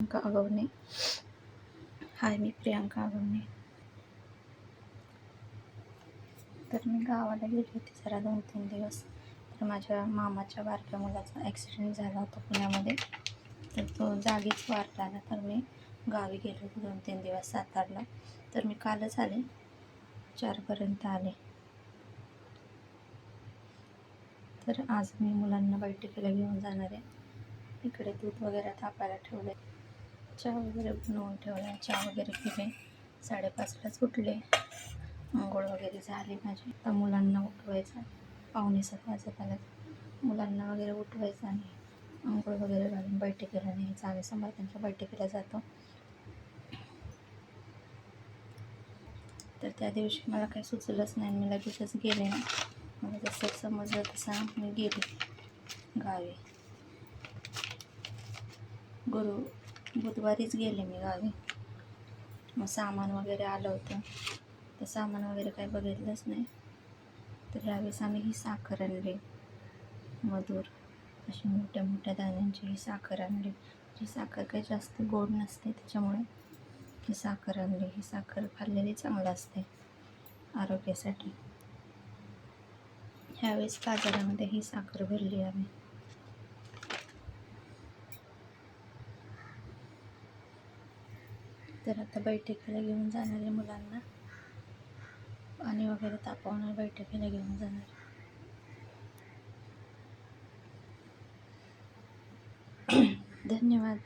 प्रियांका अगवणे. हाय, मी प्रियांका अगवणे. तर मी गावाला गेली होती जरा 2-3 दिवस. तर माझ्या मामाच्या बारक्या मुलाचा ॲक्सिडेंट झाला होता पुण्यामध्ये. तर तो जागीच वारला ना. तर मी गावी गेले होते 2-3 दिवस सातारला. तर मी कालच आले, 4पर्यंत आले. तर आज मी मुलांना बैठकीला घेऊन जाणार आहे. इकडे दूध वगैरे तापायला ठेवले, चहा वगैरे बनवून ठेवला. चहा वगैरे पिले, 5:30लाच उठले. आंघोळ वगैरे झाली माझी. आता मुलांना उठवायचं, 6:45 वाजत आल्यात. मुलांना वगैरे उठवायचं आणि आंघोळ वगैरे घालून बैठकीला न्यायचं. आम्ही समर्थांच्या बैठकीला जातो. तर त्या दिवशी मला काही सुचलंच नाही, मी लगेचच गेले ना. मला जसं समजलं तसं मी गेले गावी. बुधवारीच गेले मी गावी. मग सामान वगैरे आलं होतं, तर सामान वगैरे काही बघितलंच नाही. तर यावेळेस आम्ही ही साखर आणली, मधुर अशी मोठ्या मोठ्या दाण्यांची ही साखर आणली. ही साखर काही जास्त गोड नसते, त्याच्यामुळे ही साखर आणली. ही साखर खाल्लेली चांगलं असते आरोग्यासाठी. ह्यावेळेस बाजारामध्ये ही साखर भरली आम्ही. तर आता बैठकीला घेऊन जाणार आहे मुलांना, पाणी वगैरे तापवणार, बैठकीला घेऊन जाणार. धन्यवाद.